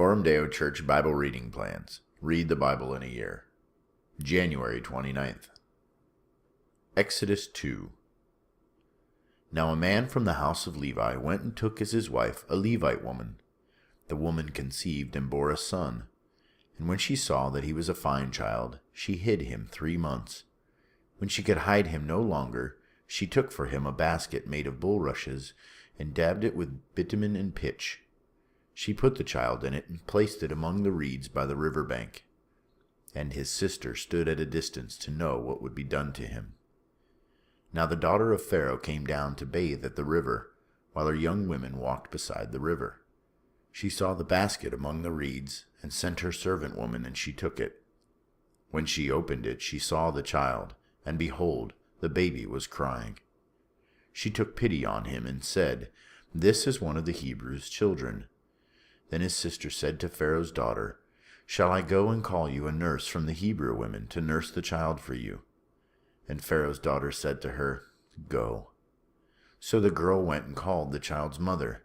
Coram Deo Church Bible Reading Plans. Read the Bible in a year. January 29th. Exodus 2. Now a man from the house of Levi went and took as his wife a Levite woman. The woman conceived and bore a son. And when she saw that he was a fine child, she hid him 3 months. When she could hide him no longer, she took for him a basket made of bulrushes and dabbed it with bitumen and pitch. She put the child in it and placed it among the reeds by the river bank. And his sister stood at a distance to know what would be done to him. Now the daughter of Pharaoh came down to bathe at the river, while her young women walked beside the river. She saw the basket among the reeds, and sent her servant woman, and she took it. When she opened it, she saw the child, and behold, the baby was crying. She took pity on him, and said, "This is one of the Hebrews' children." Then his sister said to Pharaoh's daughter, "Shall I go and call you a nurse from the Hebrew women to nurse the child for you?" And Pharaoh's daughter said to her, "Go." So the girl went and called the child's mother.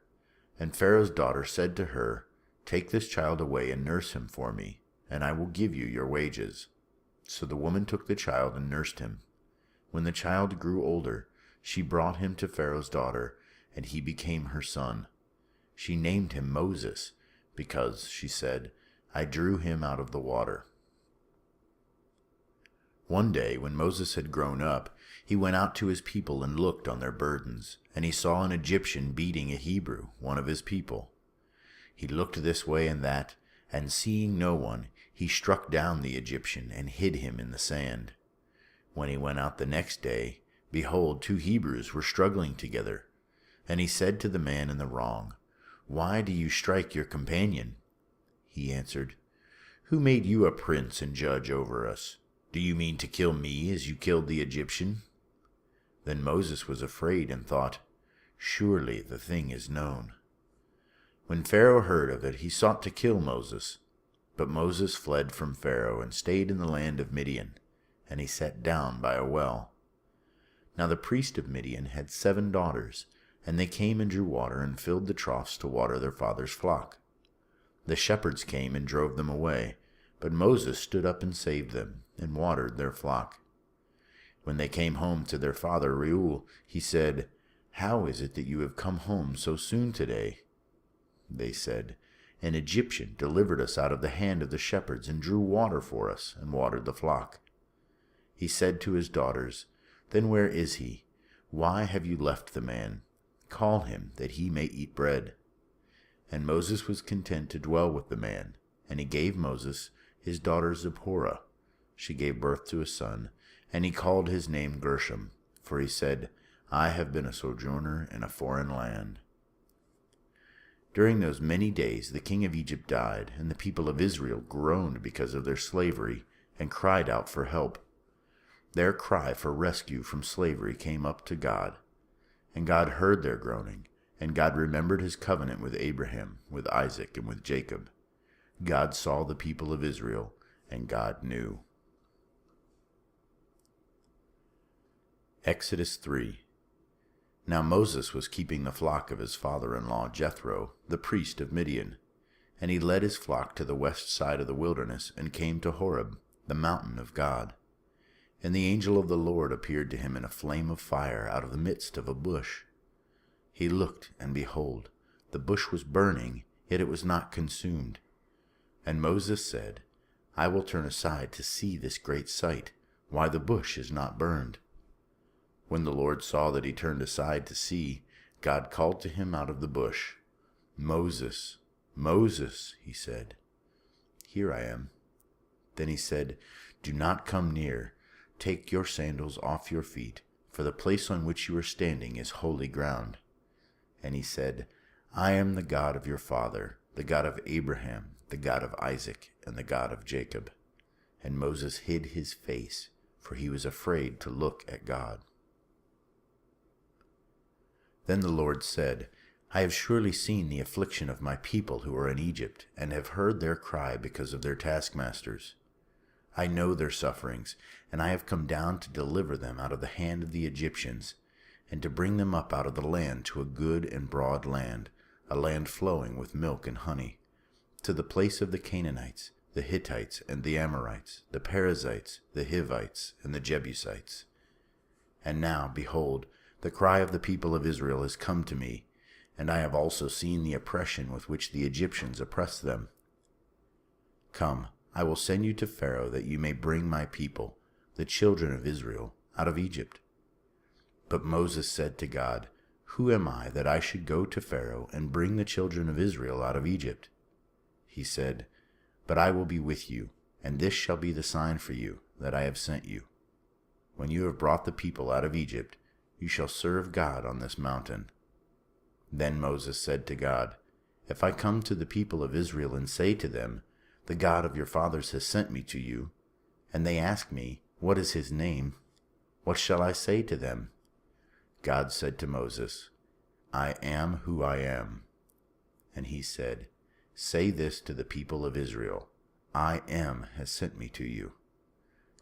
And Pharaoh's daughter said to her, "Take this child away and nurse him for me, and I will give you your wages." So the woman took the child and nursed him. When the child grew older, she brought him to Pharaoh's daughter, and he became her son. She named him Moses, because, she said, "I drew him out of the water." One day, when Moses had grown up, he went out to his people and looked on their burdens, and he saw an Egyptian beating a Hebrew, one of his people. He looked this way and that, and seeing no one, he struck down the Egyptian and hid him in the sand. When he went out the next day, behold, 2 Hebrews were struggling together. And he said to the man in the wrong, "Why do you strike your companion?" He answered, "Who made you a prince and judge over us? Do you mean to kill me as you killed the Egyptian?" Then Moses was afraid and thought, "Surely the thing is known." When Pharaoh heard of it, he sought to kill Moses. But Moses fled from Pharaoh and stayed in the land of Midian, and he sat down by a well. Now the priest of Midian had 7 daughters, and they came and drew water and filled the troughs to water their father's flock. The shepherds came and drove them away, but Moses stood up and saved them, and watered their flock. When they came home to their father Reuel, he said, "How is it that you have come home so soon today?" They said, "An Egyptian delivered us out of the hand of the shepherds, and drew water for us, and watered the flock." He said to his daughters, "Then where is he? Why have you left the man? Call him, that he may eat bread." And Moses was content to dwell with the man, and he gave Moses his daughter Zipporah. She gave birth to a son, and he called his name Gershom, for he said, "I have been a sojourner in a foreign land." During those many days the king of Egypt died, and the people of Israel groaned because of their slavery, and cried out for help. Their cry for rescue from slavery came up to God. And God heard their groaning, and God remembered his covenant with Abraham, with Isaac, and with Jacob. God saw the people of Israel, and God knew. Exodus 3. Now Moses was keeping the flock of his father-in-law Jethro, the priest of Midian. And he led his flock to the west side of the wilderness, and came to Horeb, the mountain of God. And the angel of the Lord appeared to him in a flame of fire out of the midst of a bush. He looked, and behold, the bush was burning, yet it was not consumed. And Moses said, "I will turn aside to see this great sight, why the bush is not burned." When the Lord saw that he turned aside to see, God called to him out of the bush. "Moses, Moses," he said. "Here I am." Then he said, "Do not come near. Take your sandals off your feet, for the place on which you are standing is holy ground." And he said, "I am the God of your father, the God of Abraham, the God of Isaac, and the God of Jacob." And Moses hid his face, for he was afraid to look at God. Then the Lord said, "I have surely seen the affliction of my people who are in Egypt, and have heard their cry because of their taskmasters. I know their sufferings, and I have come down to deliver them out of the hand of the Egyptians, and to bring them up out of the land to a good and broad land, a land flowing with milk and honey, to the place of the Canaanites, the Hittites, and the Amorites, the Perizzites, the Hivites, and the Jebusites. And now, behold, the cry of the people of Israel has come to me, and I have also seen the oppression with which the Egyptians oppress them. Come, I will send you to Pharaoh, that you may bring my people, the children of Israel, out of Egypt. But Moses said to God, Who am I that I should go to Pharaoh and bring the children of Israel out of Egypt? He said, But I will be with you, and this shall be the sign for you that I have sent you. When you have brought the people out of Egypt, you shall serve God on this mountain. Then Moses said to God, If I come to the people of Israel and say to them, The God of your fathers has sent me to you, and they ask me, What is his name? What shall I say to them? God said to Moses, I am who I am. And he said, Say this to the people of Israel, I am has sent me to you.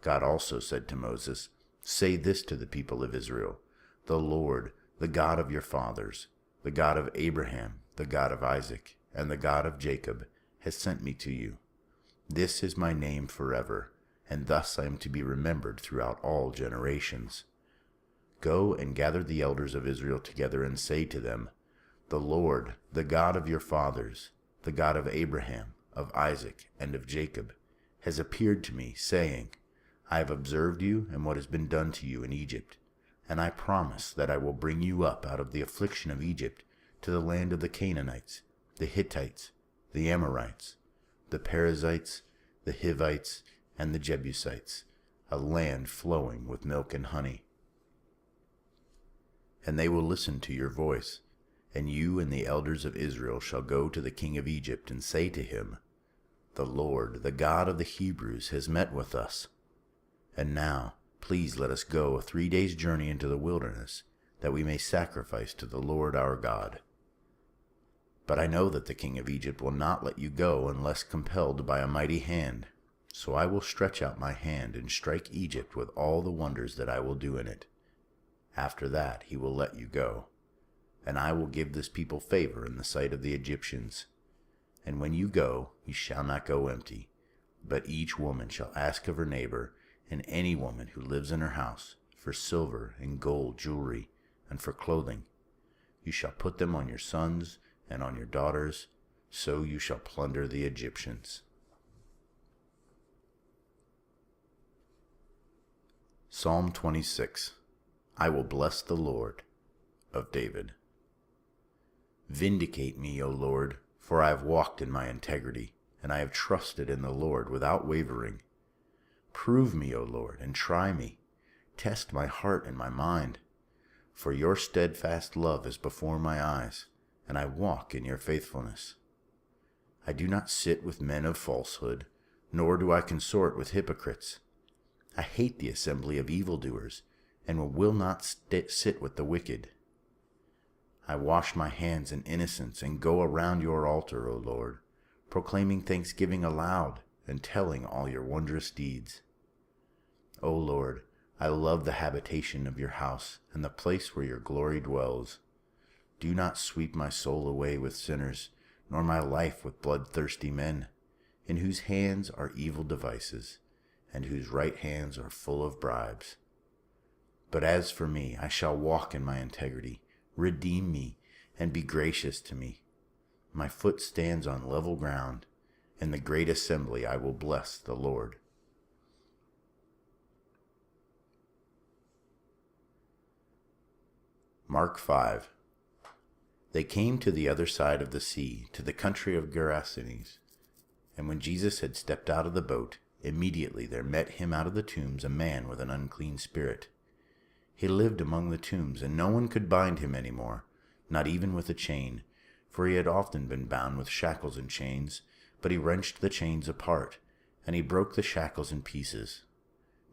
God also said to Moses, Say this to the people of Israel, The Lord, the God of your fathers, the God of Abraham, the God of Isaac, and the God of Jacob, has sent me to you. This is my name forever, and thus I am to be remembered throughout all generations. Go and gather the elders of Israel together and say to them, The Lord, the God of your fathers, the God of Abraham, of Isaac, and of Jacob, has appeared to me, saying, I have observed you and what has been done to you in Egypt, and I promise that I will bring you up out of the affliction of Egypt to the land of the Canaanites, the Hittites, the Amorites, the Perizzites, the Hivites, and the Jebusites, a land flowing with milk and honey. And they will listen to your voice, and you and the elders of Israel shall go to the king of Egypt and say to him, The Lord, the God of the Hebrews, has met with us. And now, please let us go a 3 days' journey into the wilderness, that we may sacrifice to the Lord our God. But I know that the king of Egypt will not let you go unless compelled by a mighty hand. So I will stretch out my hand and strike Egypt with all the wonders that I will do in it. After that he will let you go. And I will give this people favor in the sight of the Egyptians. And when you go, you shall not go empty, but each woman shall ask of her neighbor, and any woman who lives in her house, for silver and gold jewelry, and for clothing. You shall put them on your sons and on your daughters, so you shall plunder the Egyptians. Psalm 26. I will bless the Lord, of David. Vindicate me, O Lord, for I have walked in my integrity, and I have trusted in the Lord without wavering. Prove me, O Lord, and try me. Test my heart and my mind. For your steadfast love is before my eyes, and I walk in your faithfulness. I do not sit with men of falsehood, nor do I consort with hypocrites. I hate the assembly of evildoers, and will not sit with the wicked. I wash my hands in innocence and go around your altar, O Lord, proclaiming thanksgiving aloud and telling all your wondrous deeds. O Lord, I love the habitation of your house and the place where your glory dwells. Do not sweep my soul away with sinners, nor my life with bloodthirsty men, in whose hands are evil devices, and whose right hands are full of bribes. But as for me, I shall walk in my integrity. Redeem me, and be gracious to me. My foot stands on level ground. In the great assembly I will bless the Lord. Mark 5. They came to the other side of the sea, to the country of Gerasenes. And when Jesus had stepped out of the boat, immediately there met him out of the tombs a man with an unclean spirit. He lived among the tombs, and no one could bind him any more, not even with a chain, for he had often been bound with shackles and chains, but he wrenched the chains apart, and he broke the shackles in pieces.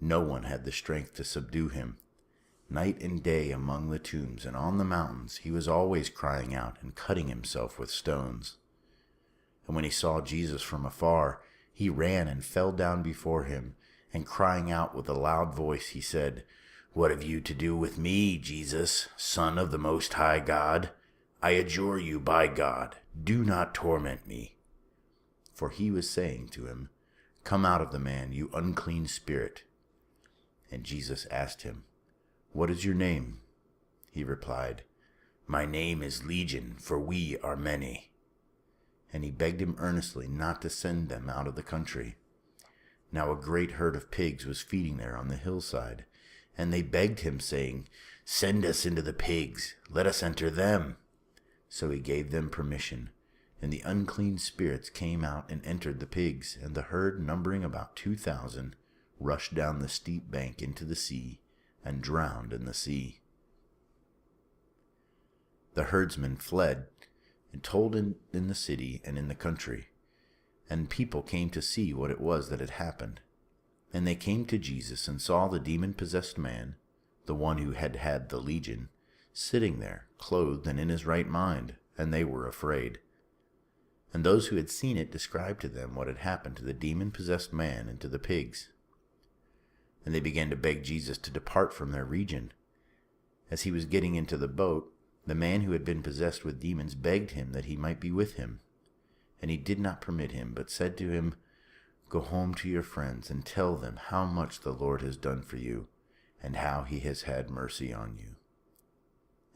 No one had the strength to subdue him. Night and day among the tombs and on the mountains he was always crying out and cutting himself with stones. And when he saw Jesus from afar, he ran and fell down before him, and crying out with a loud voice, he said, What have you to do with me, Jesus, Son of the Most High God? I adjure you by God, do not torment me. for he was saying to him, "Come out of the man, you unclean spirit." And Jesus asked him, "What is your name?" He replied, "My name is Legion, for we are many." And he begged him earnestly not to send them out of the country. Now a great herd of pigs was feeding there on the hillside, and they begged him, saying, "Send us into the pigs, let us enter them." So he gave them permission, and the unclean spirits came out and entered the pigs, and the herd, numbering about 2,000, rushed down the steep bank into the sea and drowned in the sea. The herdsmen fled and told in the city and in the country, and people came to see what it was that had happened. And they came to Jesus and saw the demon-possessed man, the one who had had the legion, sitting there, clothed and in his right mind, and they were afraid. And those who had seen it described to them what had happened to the demon-possessed man and to the pigs. And they began to beg Jesus to depart from their region. As he was getting into the boat, the man who had been possessed with demons begged him that he might be with him. And he did not permit him, but said to him, "Go home to your friends and tell them how much the Lord has done for you, and how he has had mercy on you."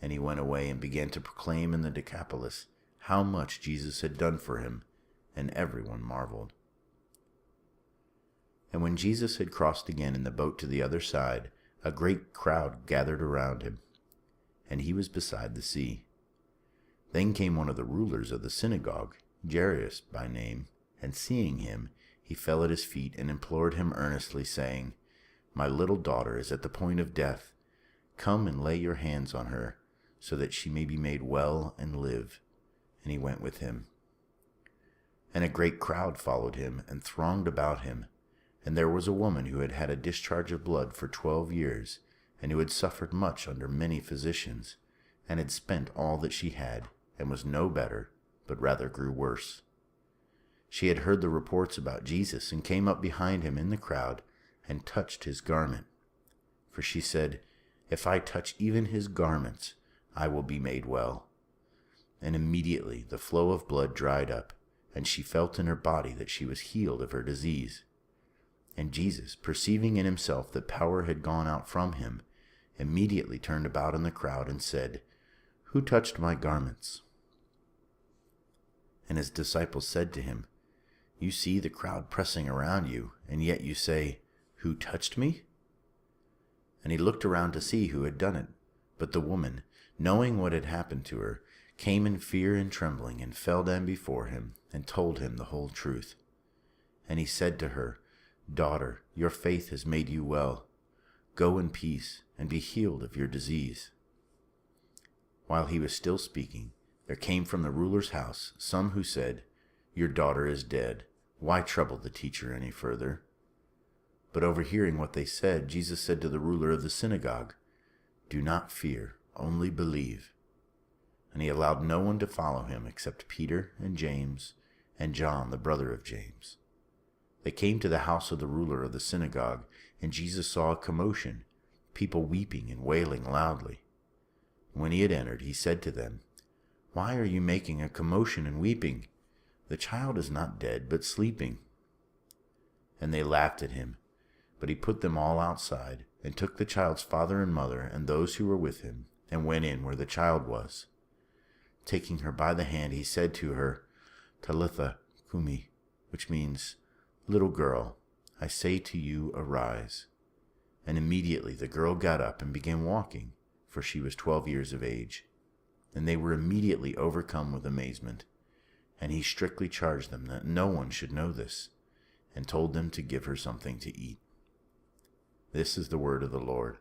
And he went away and began to proclaim in the Decapolis how much Jesus had done for him, and everyone marveled. And when Jesus had crossed again in the boat to the other side, a great crowd gathered around him, and he was beside the sea. Then came one of the rulers of the synagogue, Jairus by name, and seeing him, he fell at his feet and implored him earnestly, saying, "My little daughter is at the point of death. Come and lay your hands on her, so that she may be made well and live." And he went with him. And a great crowd followed him and thronged about him. And there was a woman who had had a discharge of blood for 12 years, and who had suffered much under many physicians, and had spent all that she had, and was no better, but rather grew worse. She had heard the reports about Jesus, and came up behind him in the crowd, and touched his garment. For she said, "If I touch even his garments, I will be made well." And immediately the flow of blood dried up, and she felt in her body that she was healed of her disease. And Jesus, perceiving in himself that power had gone out from him, immediately turned about in the crowd and said, "Who touched my garments?" And his disciples said to him, "You see the crowd pressing around you, and yet you say, 'Who touched me?'" And he looked around to see who had done it. But the woman, knowing what had happened to her, came in fear and trembling, and fell down before him, and told him the whole truth. And he said to her, "Daughter, your faith has made you well. Go in peace, and be healed of your disease." While he was still speaking, there came from the ruler's house some who said, "Your daughter is dead. Why trouble the teacher any further?" But overhearing what they said, Jesus said to the ruler of the synagogue, "Do not fear, only believe." And he allowed no one to follow him except Peter and James and John, the brother of James. They came to the house of the ruler of the synagogue, and Jesus saw a commotion, people weeping and wailing loudly. When he had entered, he said to them, "Why are you making a commotion and weeping? The child is not dead, but sleeping." And they laughed at him. But he put them all outside, and took the child's father and mother and those who were with him, and went in where the child was. Taking her by the hand, he said to her, "Talitha cumi," which means, "Little girl, I say to you, arise." And immediately the girl got up and began walking, for she was 12 years of age. And they were immediately overcome with amazement. And he strictly charged them that no one should know this, and told them to give her something to eat. This is the word of the Lord.